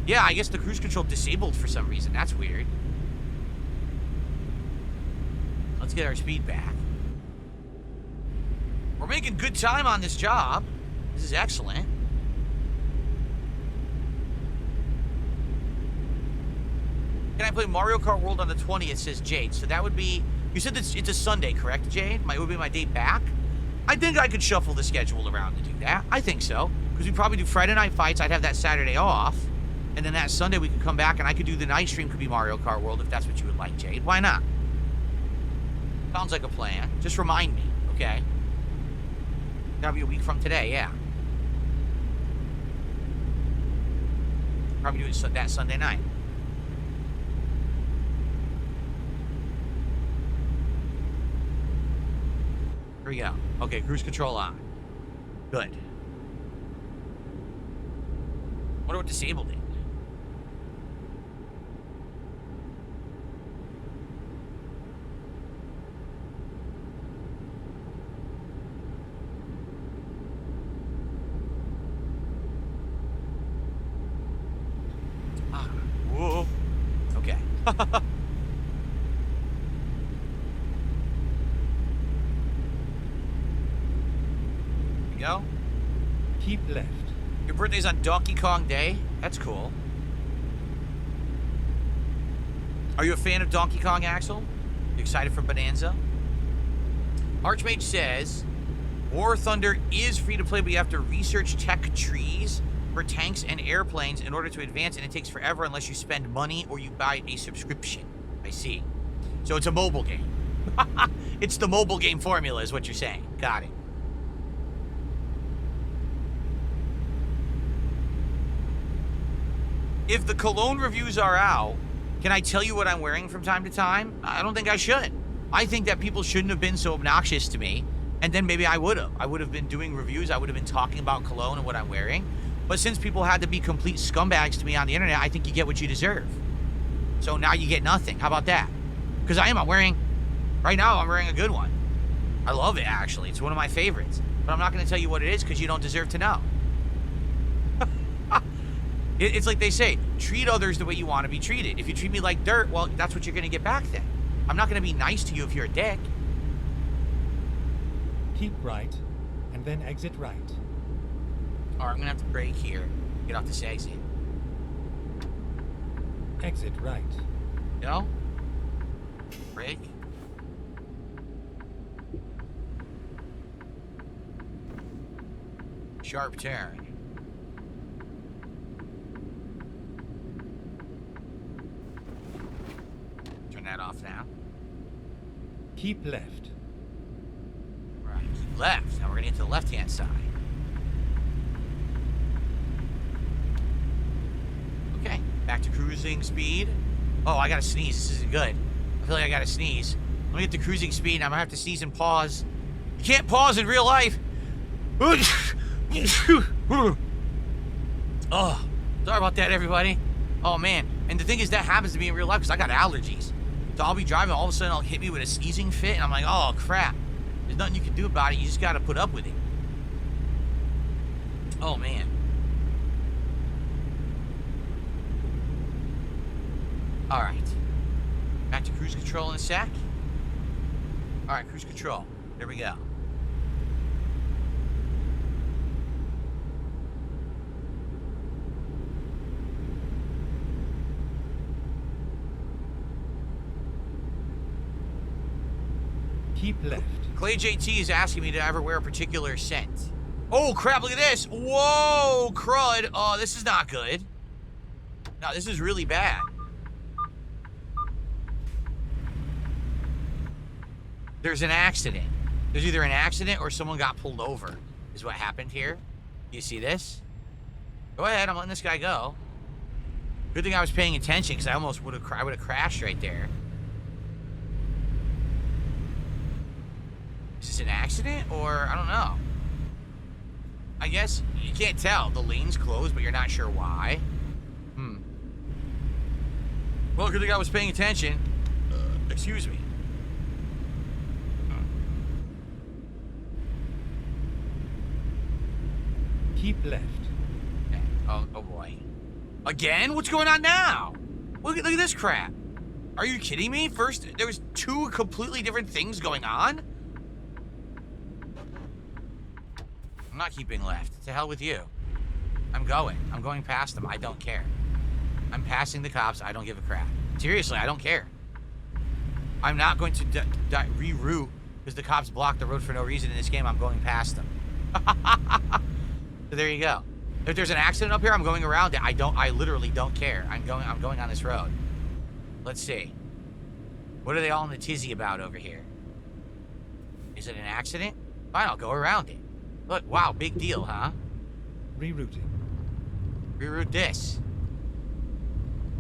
Yeah, I guess the cruise control disabled for some reason. That's weird. Let's get our speed back. We're making good time on this job. This is excellent. Can I play Mario Kart World on the 20th, says Jade. So that would be... You said it's a Sunday, correct, Jade? It would be my day back? I think I could shuffle the schedule around to do that. I think so. Because we'd probably do Friday night fights. I'd have that Saturday off. And then that Sunday we could come back and I could do the night stream. Could be Mario Kart World if that's what you would like, Jade. Why not? Sounds like a plan. Just remind me, okay? That'll be a week from today, yeah. Probably do it that Sunday night. Here we go. Okay, cruise control on. Good. Wonder what disabled it. Whoa. Okay. Go. Keep left. Your birthday's on Donkey Kong Day? That's cool. Are you a fan of Donkey Kong, Axel? You excited for Bonanza? Archmage says, War Thunder is free to play, but you have to research tech trees for tanks and airplanes in order to advance, and it takes forever unless you spend money or you buy a subscription. I see. So it's a mobile game. It's the mobile game formula is what you're saying. Got it. If the cologne reviews are out, can I tell you what I'm wearing from time to time? I don't think I should. I think that people shouldn't have been so obnoxious to me, and then maybe I would have. I would have been doing reviews. I would have been talking about cologne and what I'm wearing. But since people had to be complete scumbags to me on the internet, I think you get what you deserve. So now you get nothing. How about that? Because I'm wearing, right now I'm wearing a good one. I love it, actually. It's one of my favorites. But I'm not going to tell you what it is because you don't deserve to know. It's like they say, treat others the way you want to be treated. If you treat me like dirt, well, that's what you're going to get back then. I'm not going to be nice to you if you're a dick. Keep right, and then exit right. All right, I'm going to have to brake here. Get off this exit. Exit right. No? Brake. Sharp turn. Turn that off now. Keep left. Right, keep left. Now we're gonna get to the left-hand side. Okay, back to cruising speed. Oh, I gotta sneeze. This isn't good. I feel like I gotta sneeze. Let me get to cruising speed, and I'm gonna have to sneeze and pause. You can't pause in real life. Oh, sorry about that, everybody. Oh, man. And the thing is, that happens to me in real life because I got allergies. So I'll be driving, all of a sudden, I'll hit me with a sneezing fit, and I'm like, oh, crap. There's nothing you can do about it. You just got to put up with it. Oh, man. All right. Back to cruise control in a sec. All right, cruise control. There we go. Keep left. Clay JT is asking me to ever wear a particular scent. Oh, crap, look at this. Whoa, crud. Oh, this is not good. No, this is really bad. There's an accident. There's either an accident or someone got pulled over, is what happened here. You see this? Go ahead, I'm letting this guy go. Good thing I was paying attention because I almost would have crashed right there. Is this an accident or I don't know? I guess you can't tell. The lane's closed, but you're not sure why. Well, good thing I was paying attention. Excuse me. Keep left. Okay. Oh boy. Again? What's going on now? Look at this crap. Are you kidding me? First, there was two completely different things going on? I'm not keeping left. To hell with you. I'm going past them. I don't care. I'm passing the cops. I don't give a crap. Seriously, I don't care. I'm not going to reroute because the cops blocked the road for no reason in this game. I'm going past them. So there you go. If there's an accident up here, I'm going around it. I literally don't care. I'm going on this road. Let's see. What are they all in the tizzy about over here? Is it an accident? Fine, I'll go around it. Look, wow, big deal, huh? Rerouting. Reroute this.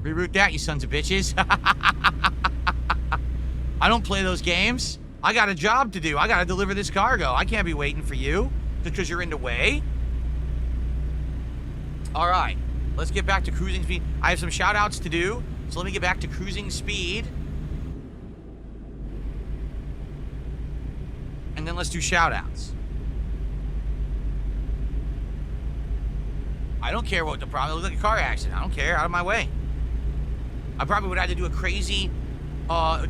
Reroute that, you sons of bitches. I don't play those games. I got a job to do. I got to deliver this cargo. I can't be waiting for you because you're in the way. All right, let's get back to cruising speed. I have some shout outs to do, so let me get back to cruising speed. And then let's do shout outs. I don't care what the problem. It looks like a car accident. I don't care. Out of my way. I probably would have to do a crazy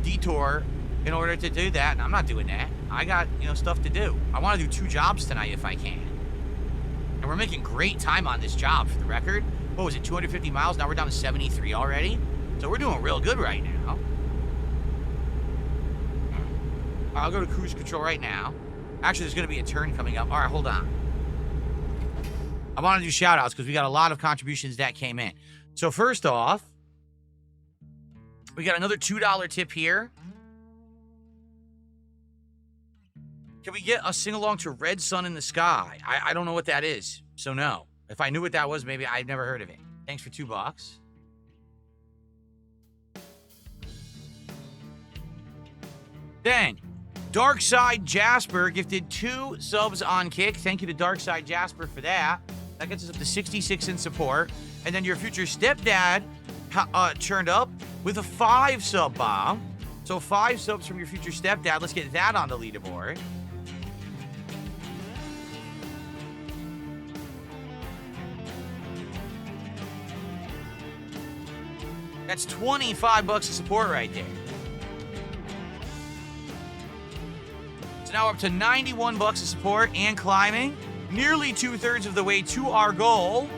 detour in order to do that, and I'm not doing that. I got, stuff to do. I want to do 2 jobs tonight if I can. And we're making great time on this job, for the record. What was it, 250 miles? Now we're down to 73 already. So we're doing real good right now. All right, I'll go to cruise control right now. Actually, there's going to be a turn coming up. All right, hold on. I want to do shout outs because we got a lot of contributions that came in. So first off, we got another $2 tip here. Can we get a sing-along to Red Sun in the Sky? I don't know what that is, so no. If I knew what that was, maybe I've never heard of it. Thanks for $2. Then, Darkside Jasper gifted 2 subs on Kick. Thank you to Darkside Jasper for that. That gets us up to 66 in support. And then your future stepdad turned up with a 5 sub bomb. So 5 subs from your future stepdad. Let's get that on the leaderboard. That's $25 of support right there. So now up to $91 of support and climbing. Nearly 2/3 of the way to our goal.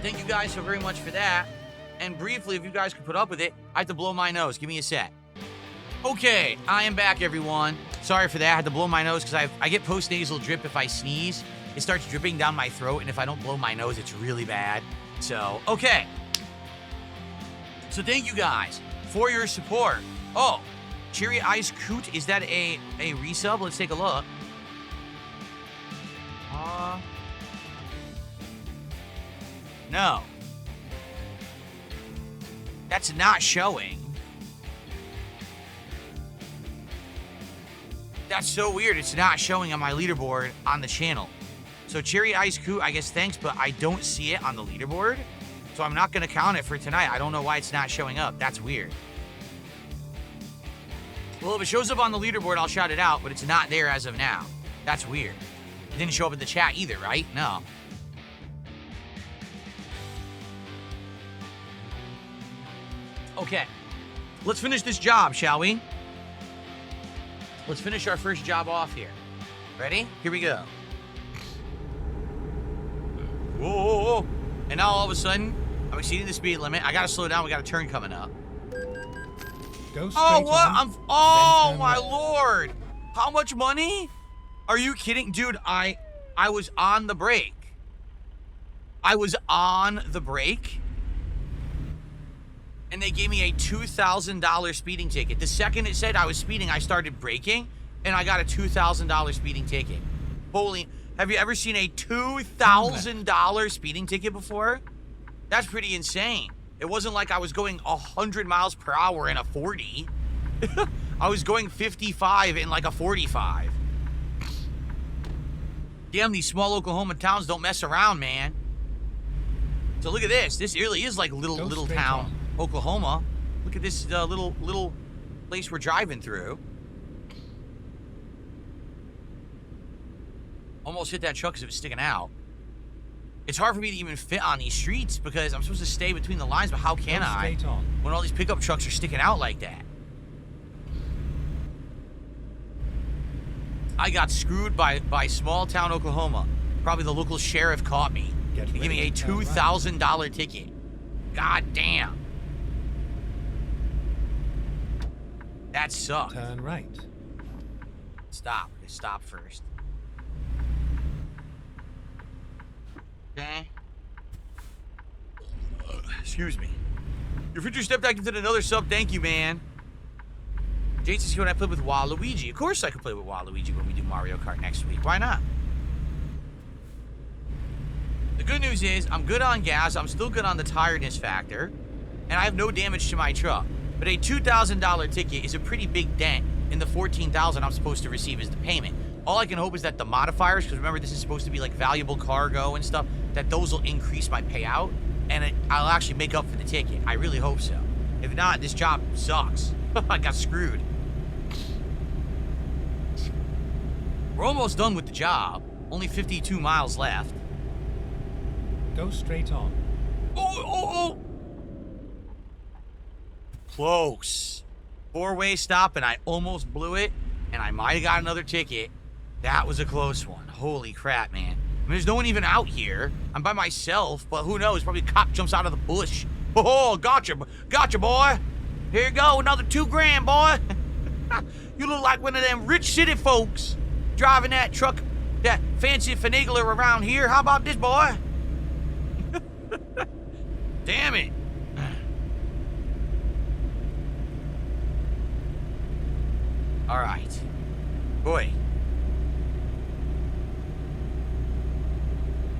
Thank you guys so very much for that. And briefly, if you guys could put up with it, I have to blow my nose. Give me a sec. Okay, I am back, everyone. Sorry for that. I had to blow my nose because I get post-nasal drip if I sneeze. It starts dripping down my throat, and if I don't blow my nose, it's really bad. So, okay. So thank you guys for your support. Oh, Cherry Ice Coot, is that a resub? Let's take a look. No. That's not showing. That's so weird. It's not showing on my leaderboard on the channel. So Cherry Ice Coot, I guess thanks, but I don't see it on the leaderboard. So I'm not going to count it for tonight. I don't know why it's not showing up. That's weird. Well, if it shows up on the leaderboard, I'll shout it out, but it's not there as of now. That's weird. It didn't show up in the chat either, right? No. Okay. Let's finish this job, shall we? Let's finish our first job off here. Ready? Here we go. Whoa. And now all of a sudden, I'm exceeding the speed limit. I gotta slow down. We got a turn coming up. Go straight Oh, what? on, Oh, my lord. How much money? Are you kidding? Dude, I was on the brake. I was on the brake. And they gave me a $2,000 speeding ticket. The second it said I was speeding, I started braking, and I got a $2,000 speeding ticket. Holy, have you ever seen a $2,000 speeding ticket before? That's pretty insane. It wasn't like I was going 100 miles per hour in a 40. I was going 55 in like a 45. Damn, these small Oklahoma towns don't mess around, man. So look at this. This really is like little town Oklahoma. Look at this little place we're driving through. Almost hit that truck because it was sticking out. It's hard for me to even fit on these streets because I'm supposed to stay between the lines, but how can I when all these pickup trucks are sticking out like that? I got screwed by small town Oklahoma. Probably the local sheriff caught me. He gave me a $2,000 ticket. God damn. That sucked. Turn right. Stop. Stop first. Okay. Excuse me. Your future stepped back into another sub. Thank you, man. Jason, when I play with Waluigi. Of course I can play with Waluigi when we do Mario Kart next week. Why not? The good news is I'm good on gas. I'm still good on the tiredness factor. And I have no damage to my truck. But a $2,000 ticket is a pretty big dent in the $14,000 I'm supposed to receive as the payment. All I can hope is that the modifiers, because remember this is supposed to be like valuable cargo and stuff, that those will increase my payout and I'll actually make up for the ticket. I really hope so. If not, this job sucks. I got screwed. We're almost done with the job. Only 52 miles left. Go straight on. Oh! Close. Four-way stop, and I almost blew it, and I might have got another ticket. That was a close one. Holy crap, man. I mean, there's no one even out here. I'm by myself, but who knows? Probably a cop jumps out of the bush. Oh, gotcha, boy. Here you go, another $2,000, boy. You look like one of them rich city folks driving that truck, that fancy finagler around here. How about this, boy? Damn it. All right. Boy.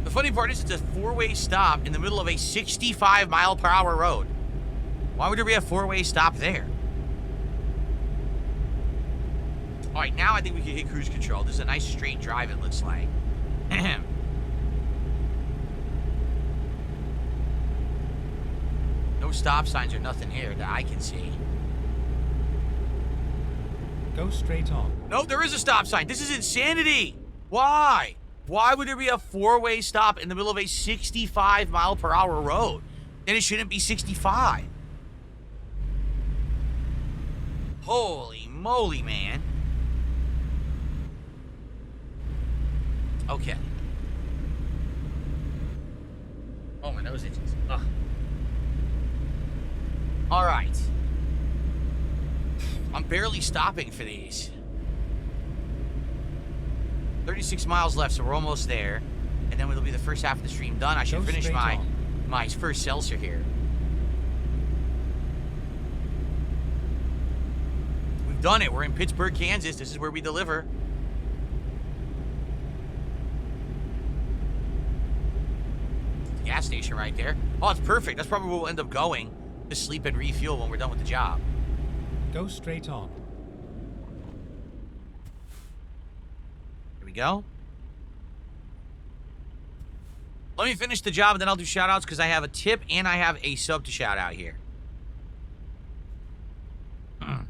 The funny part is it's a four-way stop in the middle of a 65-mile-per-hour road. Why would there be a four-way stop there? All right, now I think we can hit cruise control. This is a nice straight drive, it looks like. No stop signs or nothing here that I can see. Go straight on. No, there is a stop sign. This is insanity. Why? Why would there be a four-way stop in the middle of a 65-mile-per-hour road? Then it shouldn't be 65. Holy moly, man. Okay. Oh, my nose itches. Ugh. All right. I'm barely stopping for these. 36 miles left, so we're almost there. And then it'll be the first half of the stream done. I should Go finish straight on. my first seltzer here. We've done it. We're in Pittsburgh, Kansas. This is where we deliver. Gas station right there. Oh, it's perfect. That's probably where we'll end up going to sleep and refuel when we're done with the job. Go straight on. Here we go. Let me finish the job and then I'll do shout outs because I have a tip and I have a sub to shout out here. Can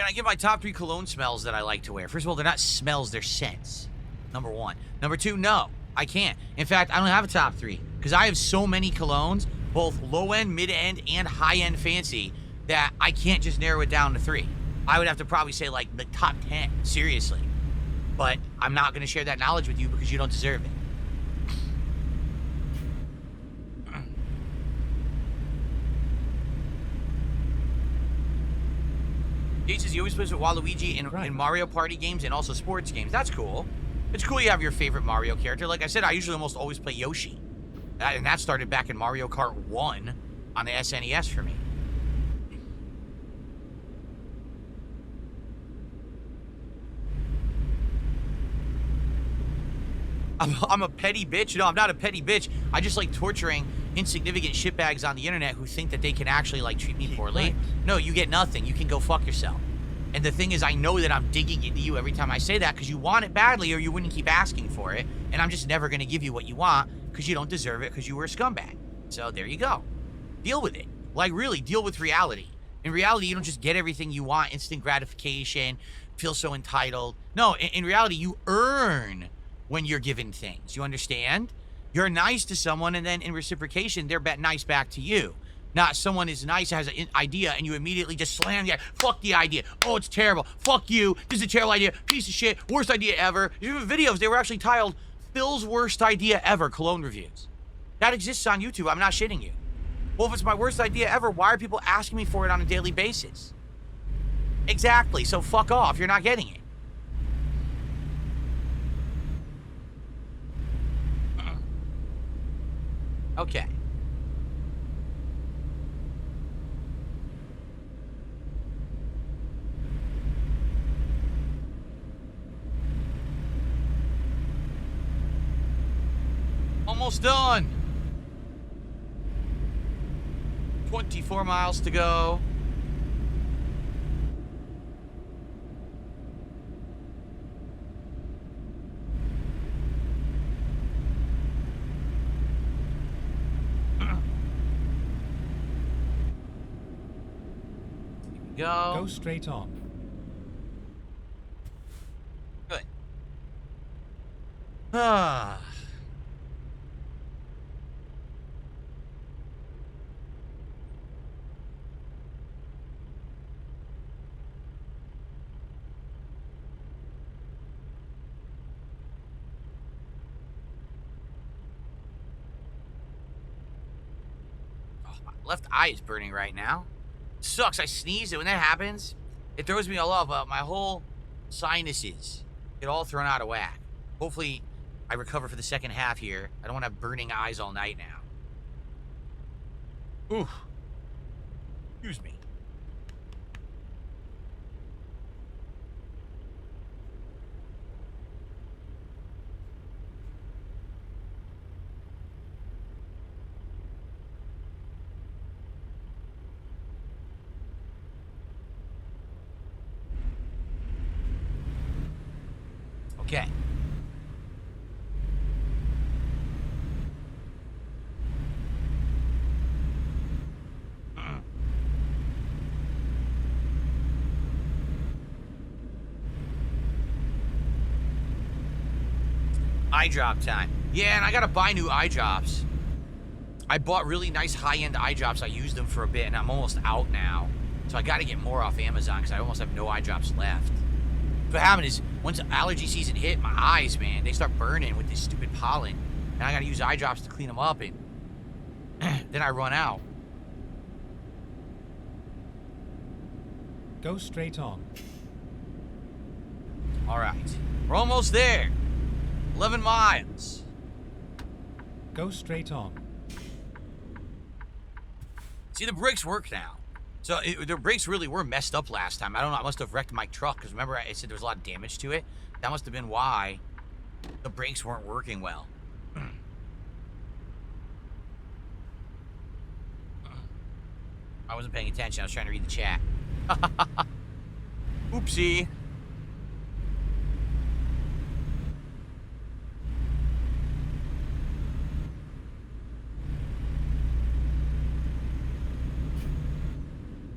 I give my top 3 cologne smells that I like to wear? First of all, they're not smells, they're scents. Number 1. Number 2, no, I can't. In fact, I don't have a top 3 because I have so many colognes, both low end, mid end, and high end fancy, that I can't just narrow it down to 3. I would have to probably say like the top 10, seriously. But I'm not going to share that knowledge with you because you don't deserve it. Jay says he always plays with Waluigi in Mario Party games and also sports games. That's cool. It's cool you have your favorite Mario character. Like I said, I usually almost always play Yoshi. And that started back in Mario Kart 1 on the SNES for me. I'm a petty bitch. No, I'm not a petty bitch. I just like torturing insignificant shitbags on the internet who think that they can actually like treat me poorly. Right. No, you get nothing. You can go fuck yourself. And the thing is, I know that I'm digging into you every time I say that because you want it badly or you wouldn't keep asking for it. And I'm just never going to give you what you want because you don't deserve it because you were a scumbag. So there you go. Deal with it. Like really, deal with reality. In reality, you don't just get everything you want, instant gratification, feel so entitled. No, in reality, you earn when you're given things. You understand? You're nice to someone, and then in reciprocation, they're nice back to you. Not someone is nice, has an idea, and you immediately just slam the idea. Fuck the idea. Oh, it's terrible. Fuck you. This is a terrible idea. Piece of shit. Worst idea ever. There's videos, they were actually titled Phil's Worst Idea Ever Cologne Reviews. That exists on YouTube. I'm not shitting you. Well, if it's my worst idea ever, why are people asking me for it on a daily basis? Exactly. So fuck off. You're not getting it. Okay. Almost done. 24 miles to go. Go straight on. Good. Ah. Oh, my left eye is burning right now. Sucks. I sneeze, and when that happens, it throws me all off. My whole sinuses get all thrown out of whack. Hopefully, I recover for the second half here. I don't want to have burning eyes all night now. Oof. Excuse me. Okay. Eye drop time. Yeah, and I gotta buy new eye drops. I bought really nice high-end eye drops. I used them for a bit, and I'm almost out now. So I gotta get more off Amazon because I almost have no eye drops left. What happened is, once allergy season hit, my eyes, man, they start burning with this stupid pollen. And I gotta use eye drops to clean them up, and then I run out. Go straight on. All right. We're almost there. 11 miles. Go straight on. See, the brakes work now. So the brakes really were messed up last time. I don't know. I must have wrecked my truck because remember I said there was a lot of damage to it. That must have been why the brakes weren't working well. I wasn't paying attention. I was trying to read the chat. Oopsie.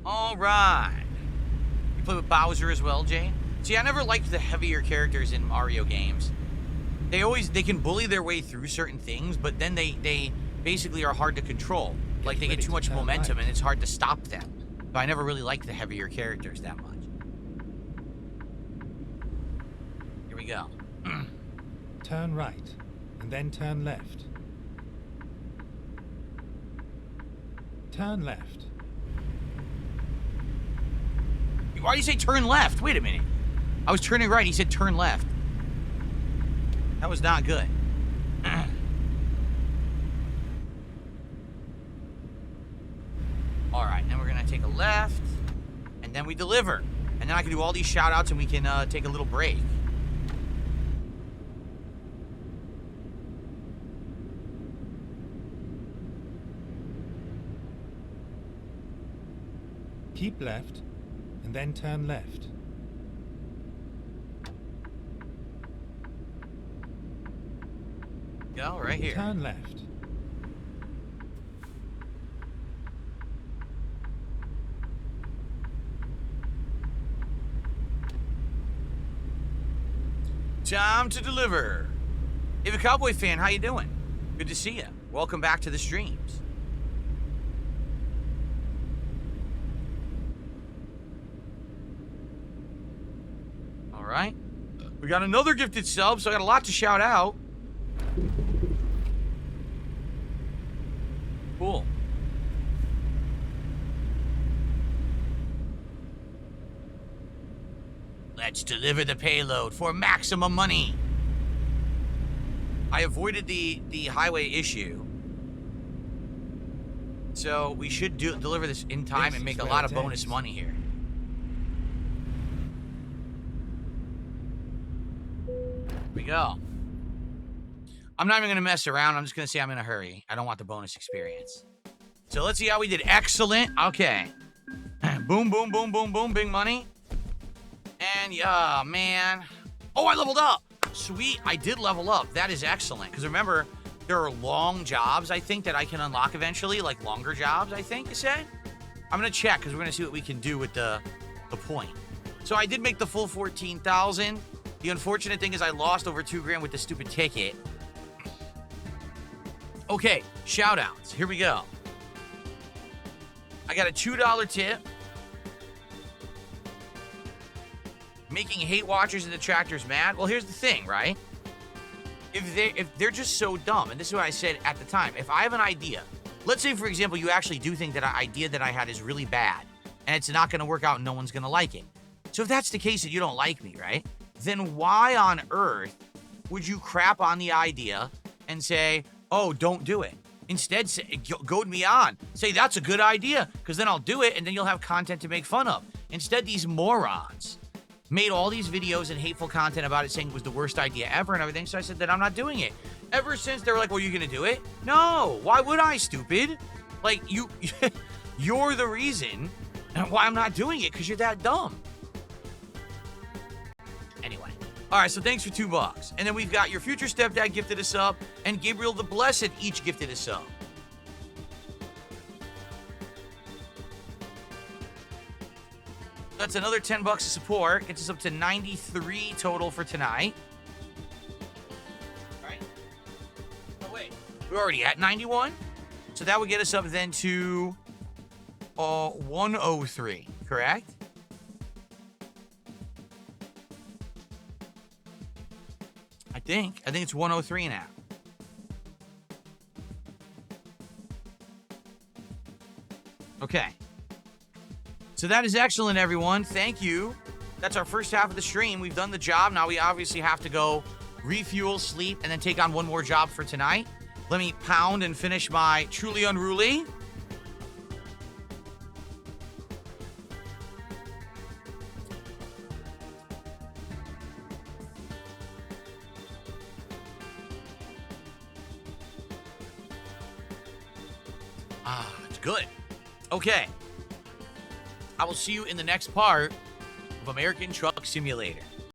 All right. You play with Bowser as well, Jay? See, I never liked the heavier characters in Mario games. They can bully their way through certain things, but then they basically are hard to control. Like they get too much momentum and it's hard to stop them. So I never really liked the heavier characters that much. Here we go. Turn right, and then turn left. Turn left. Why do you say turn left? Wait a minute. I was turning right. He said turn left. That was not good. All right, now we're going to take a left, and then we deliver. And then I can do all these shout-outs, and we can take a little break. Keep left, and then turn left. Go right here. Turn left. Time to deliver. Hey, the Cowboy fan, how you doing? Good to see you. Welcome back to the streams. All right. We got another gifted sub, so I got a lot to shout out. Cool. Let's deliver the payload for maximum money. I avoided the highway issue. So we should deliver this in time and make a lot of bonus money here. Here we go. I'm not even going to mess around. I'm just going to say I'm in a hurry. I don't want the bonus experience. So let's see how we did. Excellent. Okay. Boom, boom, boom, boom, boom. Big money. And yeah, man. Oh, I leveled up. Sweet. I did level up. That is excellent. Because remember, there are long jobs, I think, that I can unlock eventually. Like longer jobs, I think you said. I'm going to check because we're going to see what we can do with the point. So I did make the full 14,000. The unfortunate thing is I lost over $2,000 with the stupid ticket. Okay, shout-outs. Here we go. I got a $2 tip. Making hate watchers and detractors mad. Well, here's the thing, right? If they're just so dumb, and this is what I said at the time, if I have an idea, let's say, for example, you actually do think that an idea that I had is really bad, and it's not going to work out and no one's going to like it. So if that's the case and you don't like me, right? Then why on earth would you crap on the idea and say, oh, don't do it? Instead, goad me on. Say, that's a good idea, because then I'll do it, and then you'll have content to make fun of. Instead, these morons made all these videos and hateful content about it saying it was the worst idea ever and everything, so I said that I'm not doing it. Ever since, they were like, well, you gonna do it? No, why would I, stupid? Like, you're the reason why I'm not doing it, because you're that dumb. Anyway. All right, so thanks for $2. And then we've got your future stepdad gifted a sub, and Gabriel the Blessed each gifted a sub. That's another $10 of support. Gets us up to 93 total for tonight. All right. Oh, wait. We're already at 91? So that would get us up then to 103, correct? I think it's 103 now. Okay. So that is excellent, everyone. Thank you That's our first half of the stream. We've done the job. Now we obviously have to go refuel, sleep, and then take on one more job for tonight. Let me pound and finish my Truly Unruly. Ah, it's good. Okay. I will see you in the next part of American Truck Simulator.